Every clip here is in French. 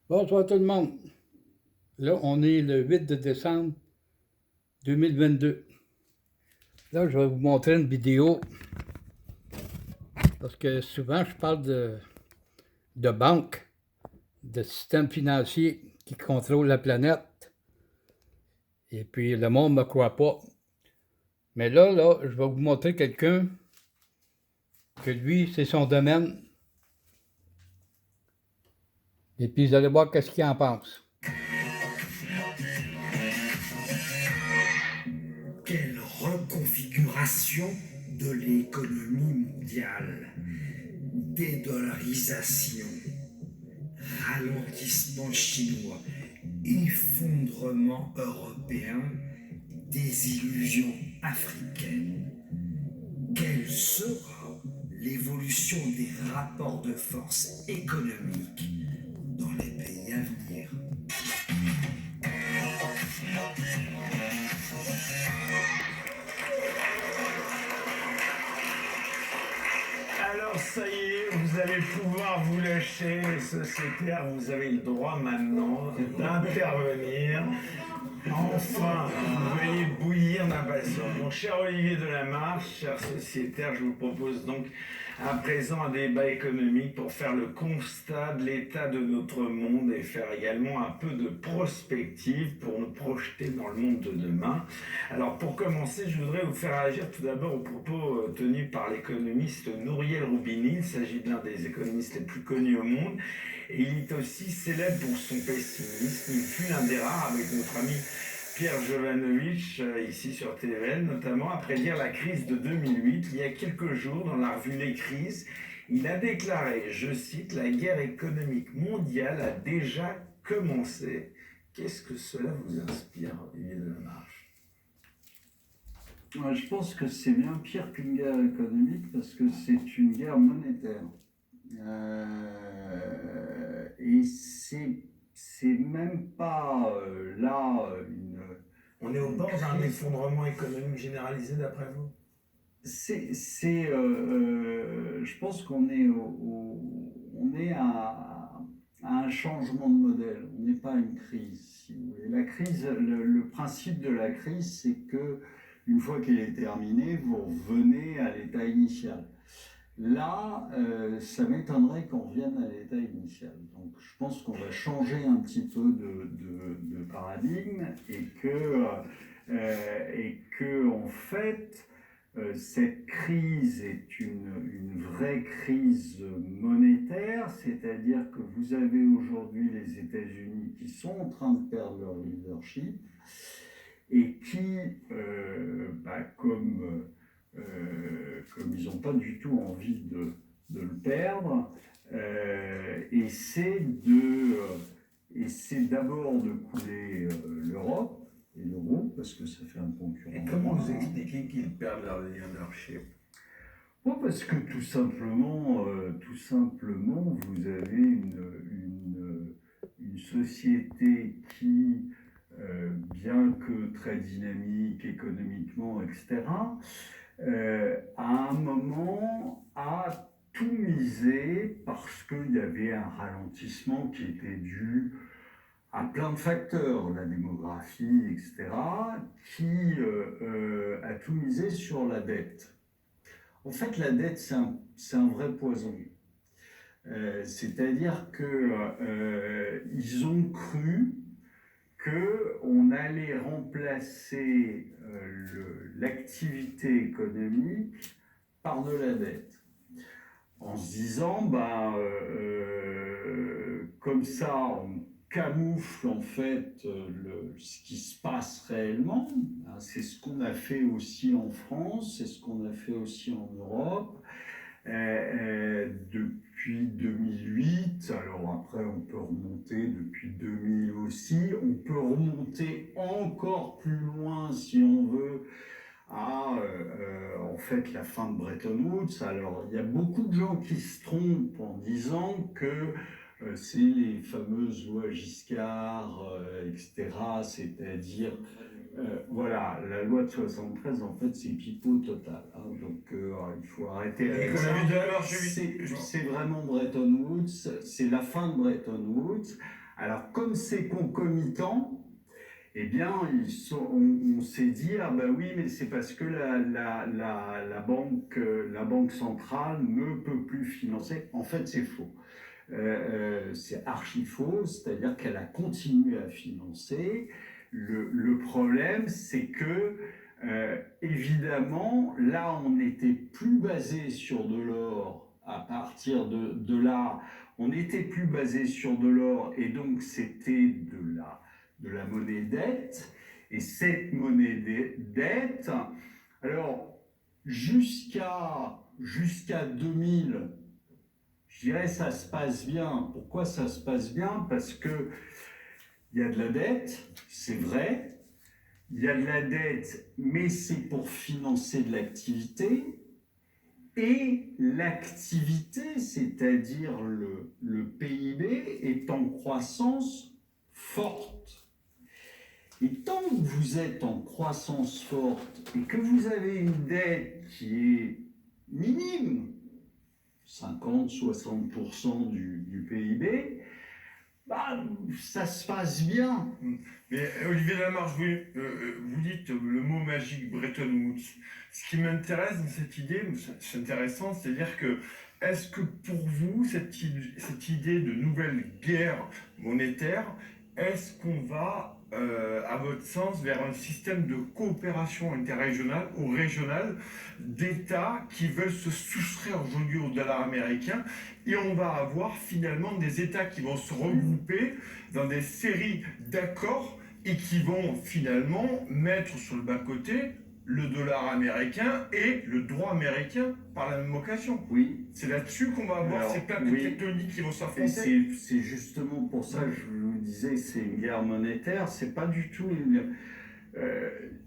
Bonsoir tout le monde. Là, on est le 8 de décembre 2022. Là, je vais vous montrer une vidéo parce que souvent, je parle de banques, de systèmes financiers qui contrôlent la planète. Et puis, le monde ne me croit pas. Mais là, je vais vous montrer quelqu'un que lui, c'est son domaine. Et puis, vous allez voir qu'est-ce qu'il en pense. Quelle reconfiguration de l'économie mondiale. Dédollarisation, ralentissement chinois, effondrement européen, désillusion africaine. Quelle sera l'évolution des rapports de force économiques dans les pays à venir? Alors ça y est, vous allez pouvoir vous lâcher, les sociétaires, vous avez le droit maintenant d'intervenir. Enfin, vous voyez bouillir d'impatience. Mon cher Olivier Delamarche, chers sociétaires, je vous propose donc à présent un débat économique pour faire le constat de l'état de notre monde et faire également un peu de prospective pour nous projeter dans le monde de demain. Alors pour commencer, je voudrais vous faire réagir tout d'abord aux propos tenus par l'économiste Nouriel Roubini. Il s'agit de l'un des économistes les plus connus au monde. Et il est aussi célèbre pour son pessimisme. Il fut l'un des rares, avec notre ami Pierre Jovanovic, ici sur TVN, notamment, à prédire la crise de 2008. Il y a quelques jours, dans la revue Les Crises, il a déclaré, je cite, « La guerre économique mondiale a déjà commencé ». Qu'est-ce que cela vous inspire, Olivier Delamarche? Je pense que c'est bien pire qu'une guerre économique parce que c'est une guerre monétaire. Et c'est même pas là une. On est au bord d'un effondrement économique généralisé, d'après vous? Je pense qu'on est, on est à un changement de modèle. On n'est pas à une crise, si vous voulez. La crise, le principe de la crise, c'est que une fois qu'elle est terminée, vous revenez à l'état initial. Là, ça m'étonnerait qu'on revienne à l'état initial. Donc, je pense qu'on va changer un petit peu de paradigme et que en fait, cette crise est une vraie crise monétaire, c'est-à-dire que vous avez aujourd'hui les États-Unis qui sont en train de perdre leur leadership et qui, comme ils n'ont pas du tout envie de le perdre, essaient d'abord de couler l'Europe et l'euro, parce que ça fait un concurrent. Et comment vous expliquez qu'ils perdent leur leadership? Parce que tout simplement, vous avez une société qui, bien que très dynamique économiquement, etc., à un moment a tout misé parce qu'il y avait un ralentissement qui était dû à plein de facteurs, la démographie, etc., qui a tout misé sur la dette. En fait, la dette, c'est un vrai poison. C'est-à-dire qu'ils ont cru qu'on allait remplacer l'activité économique par de la dette. En se disant, comme ça, on camoufle en fait ce qui se passe réellement. C'est ce qu'on a fait aussi en France, c'est ce qu'on a fait aussi en Europe. Depuis 2008, alors après on peut remonter depuis 2000 aussi, on peut remonter encore plus loin si on veut à en fait la fin de Bretton Woods. Alors il y a beaucoup de gens qui se trompent en disant que c'est les fameuses lois Giscard, etc., c'est-à-dire voilà, la loi de 73, en fait, c'est pipeau total. Hein, donc, il faut arrêter avec ça. C'est vraiment Bretton Woods, c'est la fin de Bretton Woods, Alors, comme c'est concomitant, eh bien, on s'est dit, ah ben oui, mais c'est parce que la banque centrale ne peut plus financer. En fait, c'est faux. C'est archi faux, c'est-à-dire qu'elle a continué à financer. Le problème, c'est que, évidemment, là, on n'était plus basé sur de l'or. À partir de là, on n'était plus basé sur de l'or, et donc c'était de la monnaie dette. Et cette monnaie dette, alors, jusqu'à 2000, je dirais ça se passe bien. Pourquoi ça se passe bien? Parce que il y a de la dette, c'est vrai. Il y a de la dette, mais c'est pour financer de l'activité. Et l'activité, c'est-à-dire le PIB, est en croissance forte. Et tant que vous êtes en croissance forte et que vous avez une dette qui est minime, 50-60% du PIB, bah, ça se passe bien. Mais Olivier Lamarche, vous dites le mot magique Bretton Woods. Ce qui m'intéresse dans cette idée, c'est intéressant, c'est-à-dire que est-ce que pour vous, cette idée de nouvelle guerre monétaire, est-ce qu'on va, à votre sens, vers un système de coopération interrégionale ou régionale d'États qui veulent se soustraire aujourd'hui au dollar américain, et on va avoir finalement des États qui vont se regrouper dans des séries d'accords et qui vont finalement mettre sur le bas-côté le dollar américain et le droit américain par la même occasion. Oui. C'est là-dessus qu'on va avoir Alors, ces plaques oui. tectoniques qui vont Et s'affronter. c'est justement pour ça que je vous disais que c'est une guerre monétaire, c'est pas du tout une...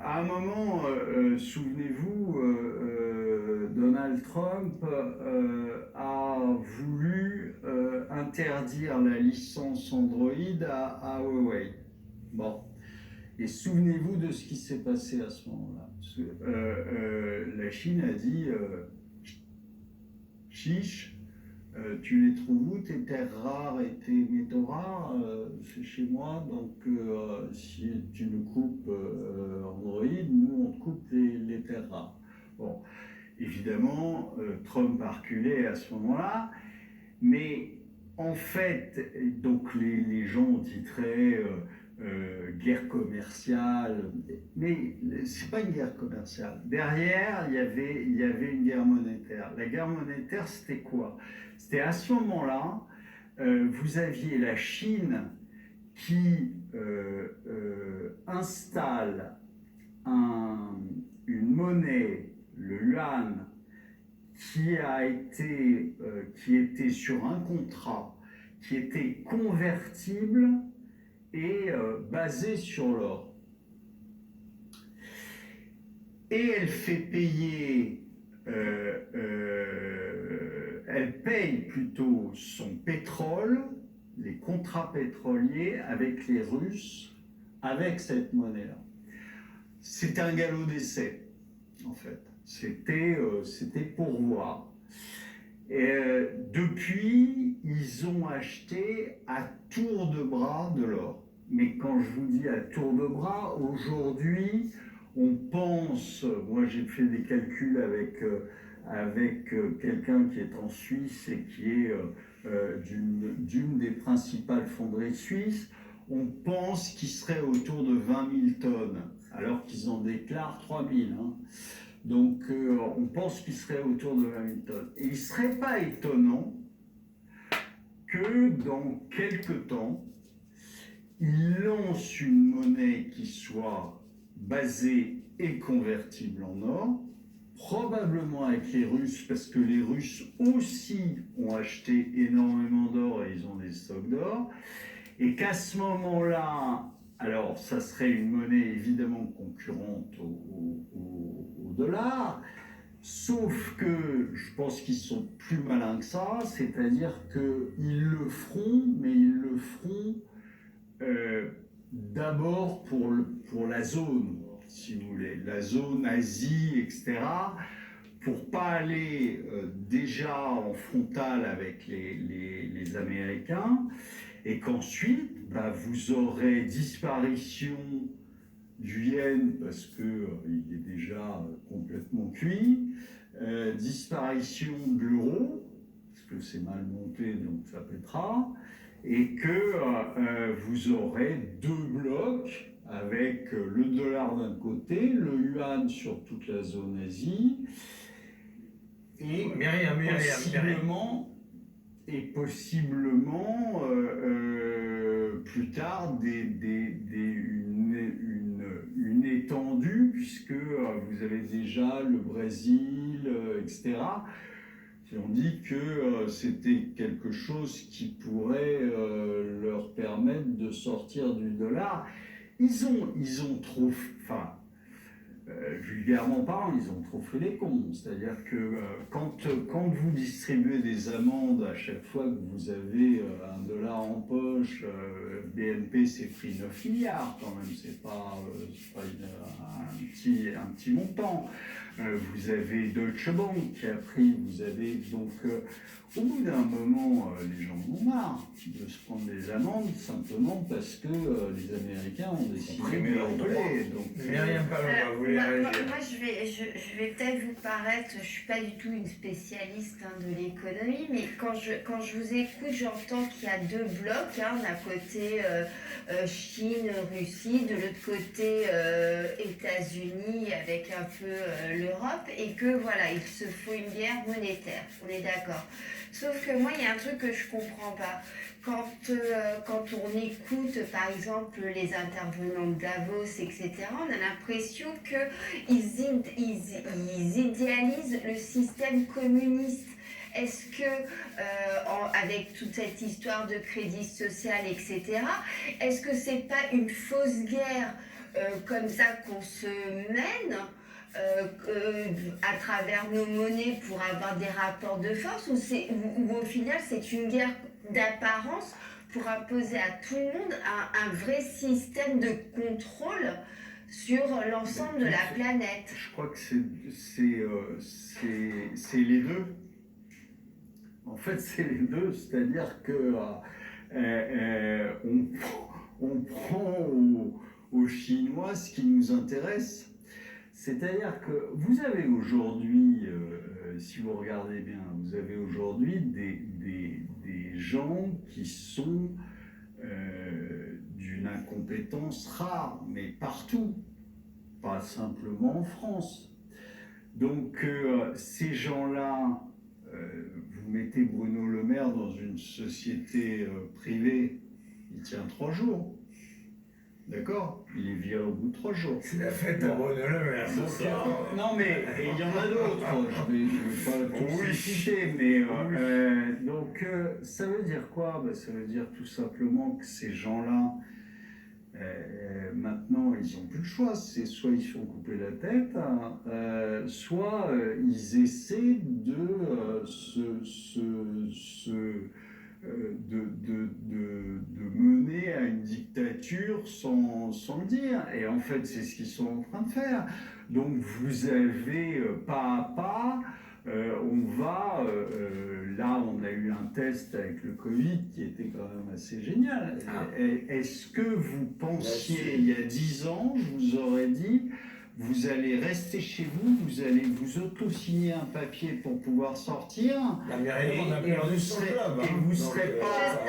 à un moment, souvenez-vous, Donald Trump a voulu interdire la licence Android à Huawei. Bon. Et souvenez-vous de ce qui s'est passé à ce moment-là. La Chine a dit chiche, tu les trouves où tes terres rares et tes métaux rares? C'est chez moi, donc si tu nous coupes Android, nous on te coupe les terres rares. Bon, évidemment, Trump a reculé à ce moment-là, mais en fait, donc les gens ont titré guerre commerciale, mais c'est pas une guerre commerciale. Derrière, il y avait une guerre monétaire. La guerre monétaire, c'était quoi? C'était à ce moment-là, vous aviez la Chine qui installe une monnaie, le yuan, qui était sur un contrat, qui était convertible et basé sur l'or. Et elle fait payer, elle paye plutôt son pétrole, les contrats pétroliers avec les Russes, avec cette monnaie-là. C'était un galop d'essai, en fait. C'était pour voir. Et depuis, ils ont acheté à tour de bras de l'or. Mais quand je vous dis à tour de bras, aujourd'hui, on pense, moi j'ai fait des calculs avec quelqu'un qui est en Suisse et qui est d'une des principales fonderies suisses, on pense qu'il serait autour de 20 000 tonnes, alors qu'ils en déclarent 3 000. Hein. Donc on pense qu'il serait autour de 20 000 tonnes. Et il ne serait pas étonnant que dans quelques temps, il lance une monnaie qui soit basée et convertible en or, probablement avec les Russes, parce que les Russes aussi ont acheté énormément d'or et ils ont des stocks d'or, et qu'à ce moment-là, alors ça serait une monnaie évidemment concurrente au dollar, sauf que je pense qu'ils sont plus malins que ça, c'est-à-dire qu'ils le feront, mais ils le feront d'abord pour la zone, si vous voulez, la zone Asie, etc., pour pas aller déjà en frontal avec les Américains, et qu'ensuite, vous aurez disparition du yen parce que il est déjà complètement cuit, disparition de l'euro parce que c'est mal monté donc ça pètera, et que vous aurez deux blocs avec le dollar d'un côté, le yuan sur toute la zone Asie, et possiblement plus tard une étendue, puisque vous avez déjà le Brésil, etc. Et on dit que c'était quelque chose qui pourrait leur permettre de sortir du dollar. Ils ont trop, vulgairement parlant, ils ont trop fait les cons. C'est-à-dire que quand vous distribuez des amendes à chaque fois que vous avez $1 en poche, BNP s'est pris 9 milliards quand même, c'est pas un petit montant. Vous avez Deutsche Bank qui a pris, vous avez donc au bout d'un moment, les gens en ont marre de se prendre des amendes simplement parce que les Américains ont décidé de leur donner. Donc, moi, je vais peut-être vous paraître, je suis pas du tout une spécialiste de l'économie, mais quand je vous écoute, j'entends qu'il y a deux blocs, d'un côté Chine, Russie, de l'autre côté États-Unis avec un peu l'Europe, et que voilà, il se faut une guerre monétaire. On est d'accord. Sauf que moi, il y a un truc que je comprends pas. Quand on écoute, par exemple, les intervenants de Davos, etc., on a l'impression qu'ils idéalisent le système communiste. Est-ce que, avec toute cette histoire de crédit social, etc., est-ce que c'est pas une fausse guerre comme ça qu'on se mène à travers nos monnaies pour avoir des rapports de force, ou au final c'est une guerre d'apparence pour imposer à tout le monde un vrai système de contrôle sur l'ensemble de la planète? Je crois que c'est les deux. En fait, c'est les deux, c'est-à-dire que on prend aux Chinois ce qui nous intéresse. C'est-à-dire que vous avez aujourd'hui, si vous regardez bien, vous avez aujourd'hui des gens qui sont d'une incompétence rare, mais partout, pas simplement en France. Donc ces gens-là, vous mettez Bruno Le Maire dans une société privée, il tient 3 jours. D'accord? Il est viré au bout de 3 jours. C'est la fête à Bruno Le Maire, c'est ça. Non, mais il y en a d'autres. Je vais pas tout citer, mais donc ça veut dire quoi? Ça veut dire tout simplement que ces gens-là, maintenant, ils n'ont plus le choix. C'est soit ils se font couper la tête, soit ils essaient de mener à une dictature sans le dire. Et en fait, c'est ce qu'ils sont en train de faire. Donc, vous avez pas à pas, là, on a eu un test avec le Covid qui était quand même assez génial. Est-ce que vous pensiez, il y a 10 ans, je vous aurais dit, vous allez rester chez vous, vous allez vous auto-signer un papier pour pouvoir sortir. La mairie, on a perdu son job. Et vous ne serez pas.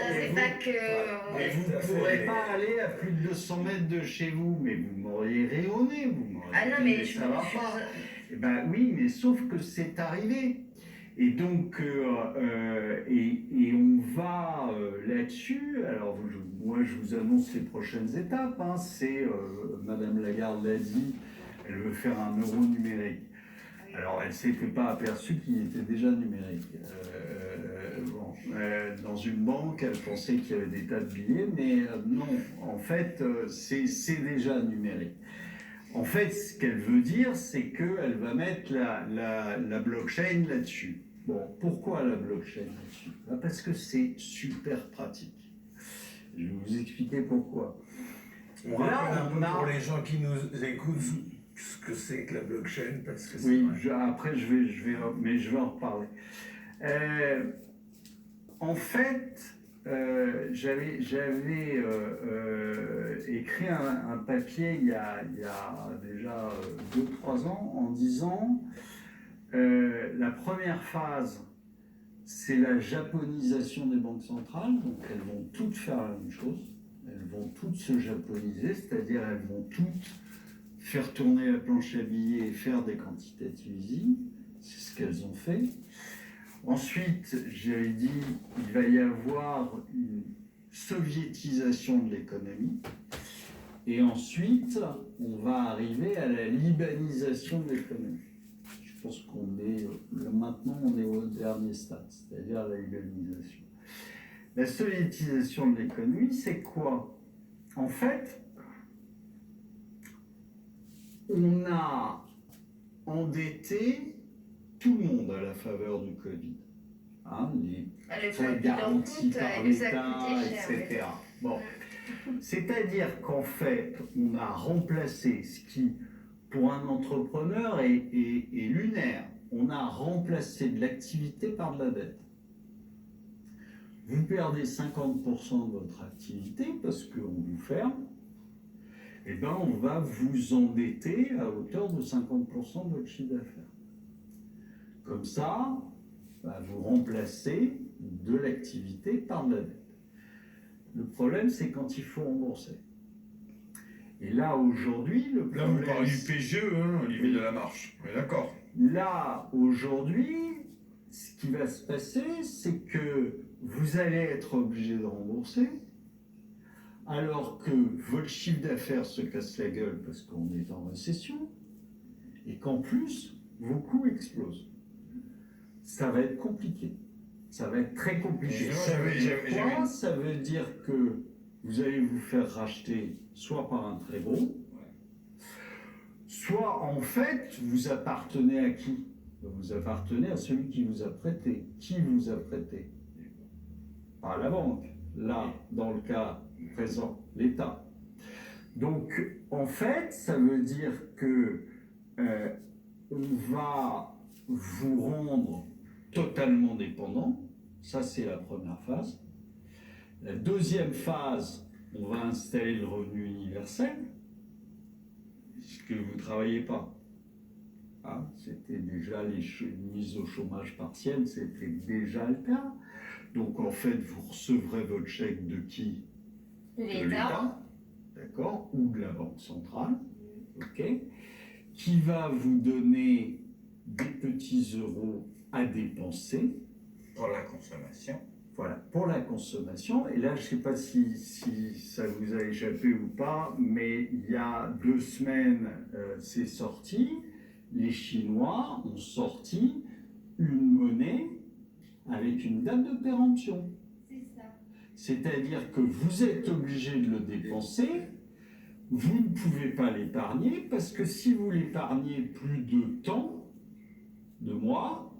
Et vous ne pourrez pas aller à plus de 200 mètres de chez vous, mais vous m'auriez rayonné, vous m'auriez Ah non, mais ça va pas. Eh ben oui, mais sauf que c'est arrivé. Et donc, et on va là-dessus. Alors, moi, je vous annonce les prochaines étapes. C'est, Madame Lagarde l'a dit, elle veut faire un euro numérique. Alors, elle ne s'était pas aperçue qu'il était déjà numérique. Dans une banque, elle pensait qu'il y avait des tas de billets, mais non, en fait, c'est déjà numérique. En fait, ce qu'elle veut dire, c'est qu'elle va mettre la blockchain là-dessus. Bon, pourquoi la blockchain là-dessus? Parce que c'est super pratique. Je vais vous expliquer pourquoi. On rappelle un peu pour les gens qui nous écoutent ce que c'est que la blockchain, parce que c'est après je vais en reparler. En fait, j'avais écrit un papier il y a déjà 2-3 ans en disant la première phase, c'est la japonisation des banques centrales, donc elles vont toutes faire la même chose, elles vont toutes se japoniser, c'est-à-dire elles vont toutes faire tourner la planche à billets et faire des quantitative easing, c'est ce qu'elles ont fait. Ensuite, j'avais dit il va y avoir une soviétisation de l'économie. Et ensuite, on va arriver à la libanisation de l'économie. Je pense qu'on est, maintenant, on est au dernier stade, c'est-à-dire la libanisation. La soviétisation de l'économie, c'est quoi? En fait, on a endetté tout le monde à la faveur du Covid. Hein, les prêts garantis par l'État, etc. Bon. C'est-à-dire qu'en fait, on a remplacé ce qui, pour un entrepreneur, est lunaire. On a remplacé de l'activité par de la dette. Vous perdez 50% de votre activité parce qu'on vous ferme, et ben on va vous endetter à hauteur de 50% de votre chiffre d'affaires. Comme ça, vous remplacez de l'activité par de la dette. Le problème, c'est quand il faut rembourser. Et là, aujourd'hui, le problème... Là, vous parlez du PGE, hein, Olivier Delamarche. Oui, d'accord. Là, aujourd'hui, ce qui va se passer, c'est que vous allez être obligé de rembourser, alors que votre chiffre d'affaires se casse la gueule parce qu'on est en récession, et qu'en plus, vos coûts explosent. Ça va être compliqué. Ça va être très compliqué. Ça veut dire que vous allez vous faire racheter soit par un très gros, soit en fait, vous appartenez à qui? Vous appartenez à celui qui vous a prêté. Qui vous a prêté? Pas la banque. Là, dans le cas présent, l'État. Donc, en fait, ça veut dire que on va vous rendre totalement dépendant. Ça, c'est la première phase. La deuxième phase, on va installer le revenu universel, puisque vous ne travaillez pas. Hein, c'était déjà les mises au chômage partiel, c'était déjà le cas. Donc, en fait, vous recevrez votre chèque de qui? De l'État. D'accord? Ou de la Banque centrale. OK? Qui va vous donner des petits euros à dépenser. Pour la consommation. Voilà, pour la consommation. Et là, je ne sais pas si ça vous a échappé ou pas, mais il y a 2 semaines, c'est sorti. Les Chinois ont sorti une monnaie avec une date de péremption. C'est ça. C'est-à-dire que vous êtes obligé de le dépenser, vous ne pouvez pas l'épargner, parce que si vous l'épargnez plus de temps, de mois,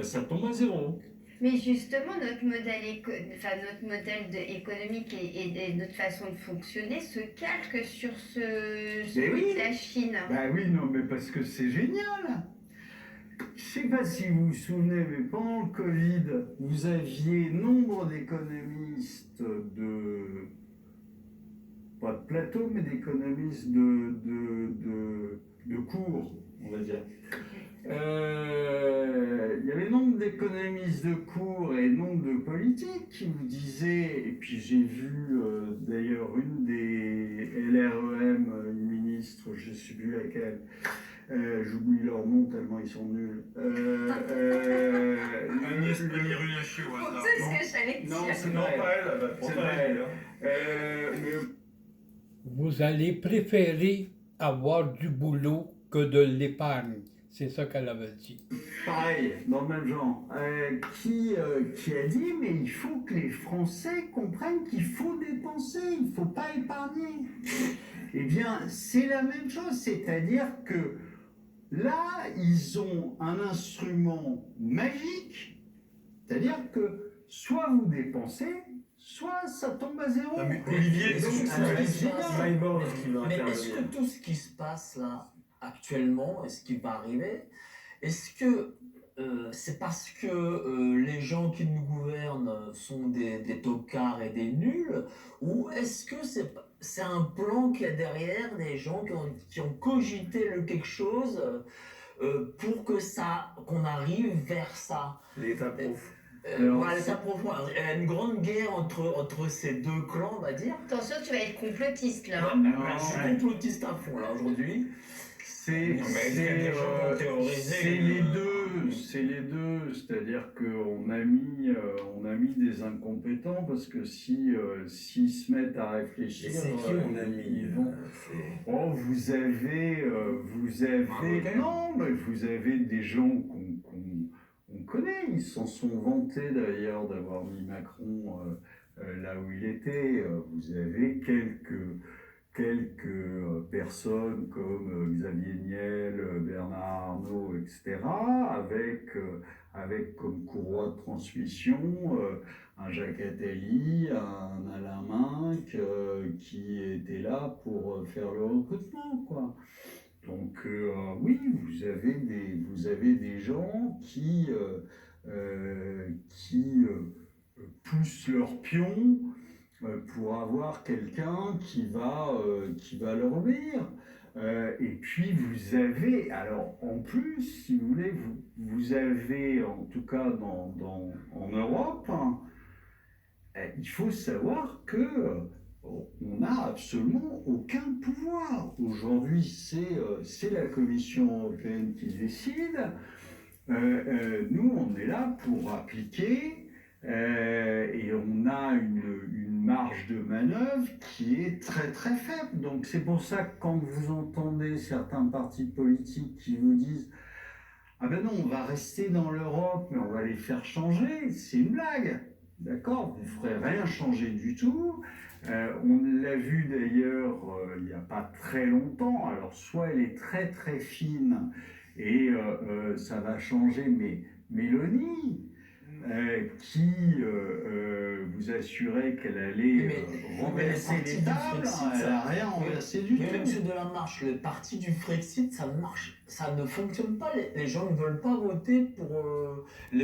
ça tombe à zéro. Mais justement, notre modèle, économique et notre façon de fonctionner se calque sur celui de la Chine. Bah oui, non, mais parce que c'est génial. Je ne sais pas si vous vous souvenez, mais pendant le Covid, vous aviez nombre d'économistes pas de plateau, mais d'économistes de cours, on va dire. Il y avait nombre d'économistes de cours et nombre de politiques qui vous disaient, et puis j'ai vu d'ailleurs une des LREM, une ministre, je ne sais plus laquelle, j'oublie leur nom tellement ils sont nuls. Agnès Pannier-Runacher au hasard. C'est ce que j'allais dire. Non, c'est Non, pas pas elle. C'est pas elle. Vous allez préférer avoir du boulot que de l'épargne. C'est ça qu'elle avait dit. Pareil, dans le même genre. Qui a dit, mais il faut que les Français comprennent qu'il faut dépenser, il ne faut pas épargner. Eh bien, c'est la même chose, c'est-à-dire que là, ils ont un instrument magique, c'est-à-dire que soit vous dépensez, soit ça tombe à zéro. Ah, mais Olivier, Donc, c'est Mais est-ce que tout ce qui se passe là actuellement et ce qui va arriver, est-ce que c'est parce que les gens qui nous gouvernent sont des tocards et des nuls, ou est-ce que c'est un plan qu'il y a derrière des gens qui ont cogité quelque chose pour qu'on arrive vers ça? L'État profond. Voilà, l'État profond. Il y a une grande guerre entre ces deux clans, on va dire. Attention, tu vas être complotiste là. Je suis complotiste à fond là aujourd'hui. C'est Non, mais est-ce qu'il y a des gens qui ont théorisé, c'est les deux, c'est-à-dire qu'on a mis des incompétents parce que s'ils se mettent à réfléchir, Et c'est qui on a mis ils vont- Oh, vous avez non, mais vous avez des gens qu'on connaît, ils s'en sont vantés d'ailleurs d'avoir mis Macron là où il était. Vous avez quelques personnes comme Xavier Niel, Bernard Arnault, etc., avec comme courroie de transmission un Jacques Attali, un Alain Minc, qui étaient là pour faire le recrutement, quoi. Donc oui, vous avez des gens qui poussent leurs pions pour avoir quelqu'un qui va leur obéir. Et puis vous avez, alors en plus, si vous voulez, vous avez, en tout cas en Europe, hein, il faut savoir que on n'a absolument aucun pouvoir. Aujourd'hui, c'est la Commission européenne qui décide. Nous, on est là pour appliquer et on a une marge de manœuvre qui est très très faible. Donc c'est pour ça que quand vous entendez certains partis politiques qui vous disent « Ah ben non, on va rester dans l'Europe, mais on va les faire changer », c'est une blague. D'accord? Vous ne ferez rien changer du tout. On l'a vu d'ailleurs il n'y a pas très longtemps. Alors soit elle est très très fine et ça va changer, mais Mélanie, qui vous assurait qu'elle allait renverser les tables, elle n'a rien renversé du tout. Mais monsieur Delamarche, le parti du Frexit, ça marche, ça ne fonctionne pas. Les gens ne veulent pas voter pour les